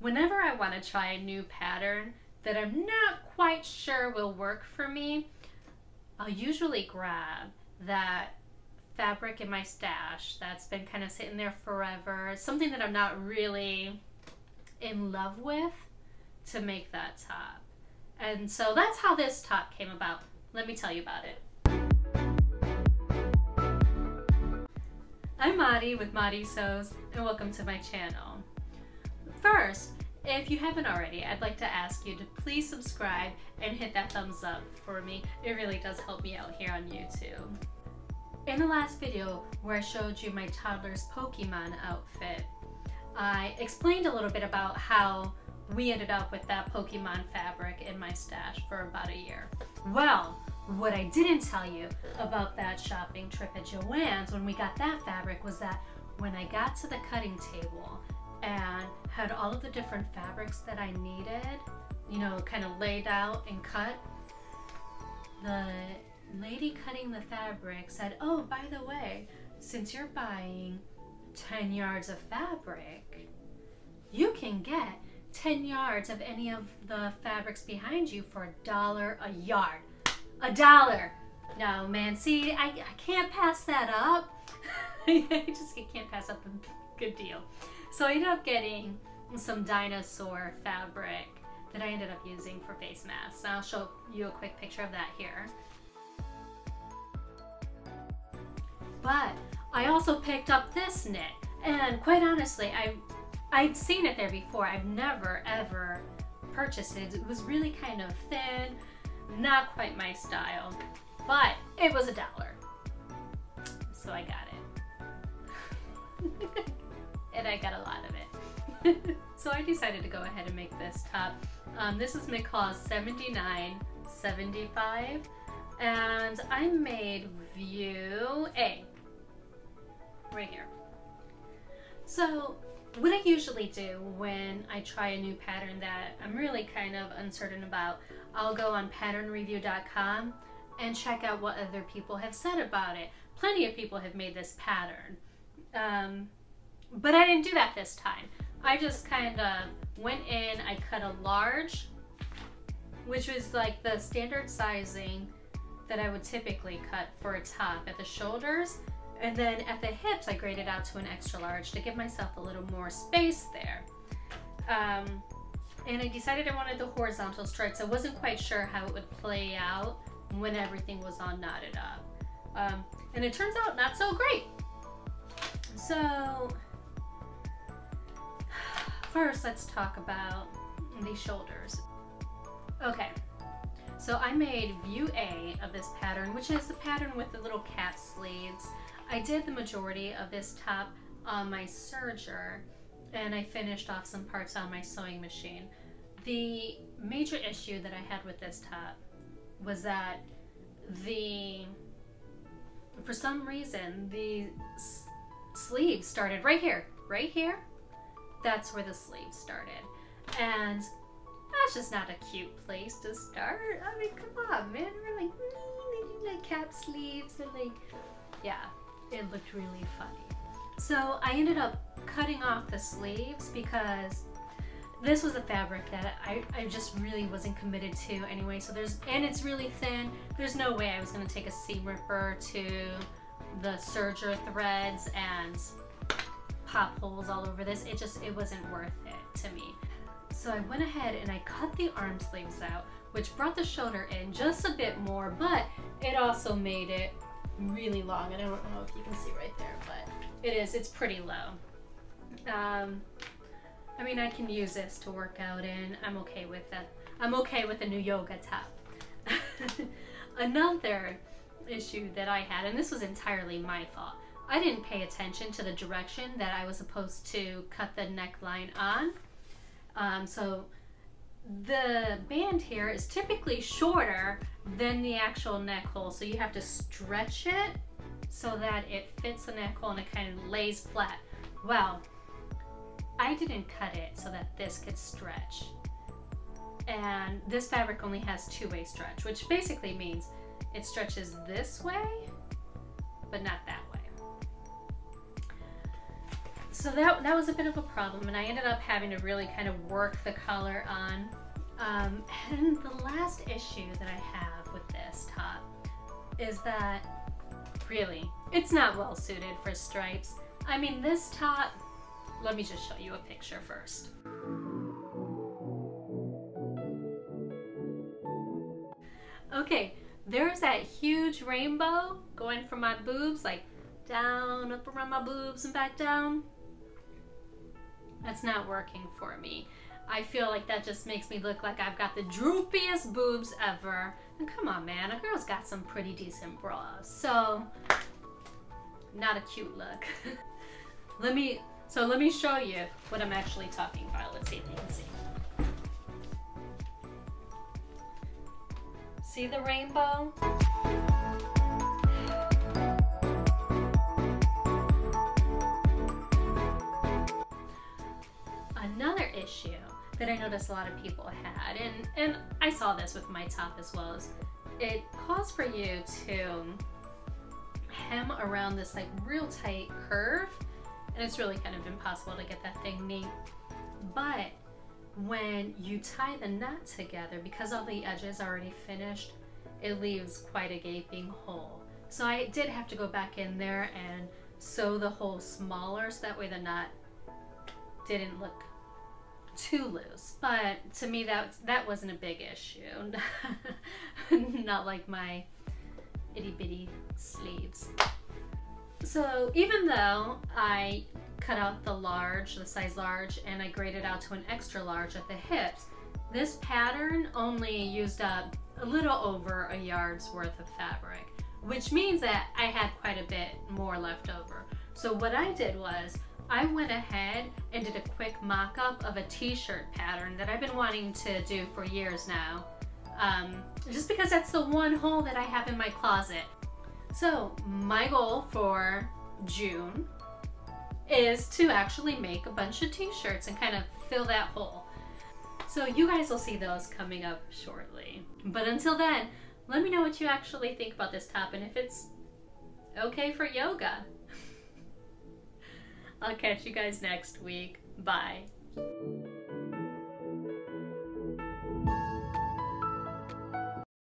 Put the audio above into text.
Whenever I want to try a new pattern that I'm not quite sure will work for me, I'll usually grab that fabric in my stash that's been kind of sitting there forever, something that I'm not really in love with, to make that top. And so that's how this top came about. Let me tell you about it. I'm Maddie with Maddie Sews, and welcome to my channel. First, if you haven't already, I'd like to ask you to please subscribe and hit that thumbs up for me. It really does help me out here on YouTube. In the last video where I showed you my toddler's Pokemon outfit, I explained a little bit about how we ended up with that Pokemon fabric in my stash for about a year. Well, what I didn't tell you about that shopping trip at Joann's when we got that fabric was that when I got to the cutting table and had all of the different fabrics that I needed, you know, kind of laid out and cut, the lady cutting the fabric said, "Oh, by the way, since you're buying 10 yards of fabric, you can get 10 yards of any of the fabrics behind you for $1 a yard." $1. No, man, see, I can't pass that up. I can't pass up a good deal. So I ended up getting some dinosaur fabric that I ended up using for face masks. I'll show you a quick picture of that here. But I also picked up this knit, and quite honestly, I'd seen it there before. I've never ever purchased it. It was really kind of thin, not quite my style, but it was $1. So I got it. And I got a lot of it. So I decided to go ahead and make this top. This is McCall's 7975, and I made view A, right here. So what I usually do when I try a new pattern that I'm really kind of uncertain about, I'll go on patternreview.com and check out what other people have said about it. Plenty of people have made this pattern. But I didn't do that this time. I just kind of went in, I cut a large, which was like the standard sizing that I would typically cut for a top at the shoulders. And then at the hips, I graded out to an extra large to give myself a little more space there. And I decided I wanted the horizontal stripes. I wasn't quite sure how it would play out when everything was all knotted up. And it turns out not so great. So first, let's talk about the shoulders. Okay, so I made view A of this pattern, which is the pattern with the little cap sleeves. I did the majority of this top on my serger, and I finished off some parts on my sewing machine. The major issue that I had with this top was that for some reason, the sleeves started right here, right here. That's where the sleeves started. And that's just not a cute place to start. I mean, come on, man. We're like cap sleeves and like, yeah, it looked really funny. So I ended up cutting off the sleeves because this was a fabric that I just really wasn't committed to anyway. So and it's really thin. There's no way I was gonna take a seam ripper to the serger threads and pop holes all over this. It wasn't worth it to me. So I went ahead and I cut the arm sleeves out, which brought the shoulder in just a bit more, but it also made it really long. And I don't know if you can see right there, but it's pretty low. I mean, I can use this to work out in. I'm okay with that. I'm okay with a new yoga top. Another issue that I had, and this was entirely my fault, I didn't pay attention to the direction that I was supposed to cut the neckline on. So the band here is typically shorter than the actual neck hole, so you have to stretch it so that it fits the neck hole and it kind of lays flat. Well, I didn't cut it so that this could stretch. And this fabric only has two-way stretch, which basically means it stretches this way, but not that way. So that was a bit of a problem, and I ended up having to really kind of work the collar on. And the last issue that I have with this top is that really, it's not well suited for stripes. I mean, this top, let me just show you a picture first. Okay, there's that huge rainbow going from my boobs, like down, up around my boobs and back down. That's not working for me. I feel like that just makes me look like I've got the droopiest boobs ever. And come on, man, a girl's got some pretty decent bras. So, not a cute look. Let me show you what I'm actually talking about. Let's see if you can see. See the rainbow? Another issue that I noticed a lot of people had, and I saw this with my top as well, is it calls for you to hem around this like real tight curve, and it's really kind of impossible to get that thing neat. But when you tie the knot together, because all the edges are already finished, it leaves quite a gaping hole. So I did have to go back in there and sew the hole smaller so that way the knot didn't look too loose. But to me that wasn't a big issue. Not like my itty bitty sleeves. So even though I cut out the size large, and I graded out to an extra large at the hips, this pattern only used up a little over a yard's worth of fabric, which means that I had quite a bit more left over. So what I did was I went ahead and did a quick mock-up of a t-shirt pattern that I've been wanting to do for years now, just because that's the one hole that I have in my closet. So my goal for June is to actually make a bunch of t-shirts and kind of fill that hole. So you guys will see those coming up shortly. But until then, let me know what you actually think about this top and if it's okay for yoga. I'll catch you guys next week. Bye.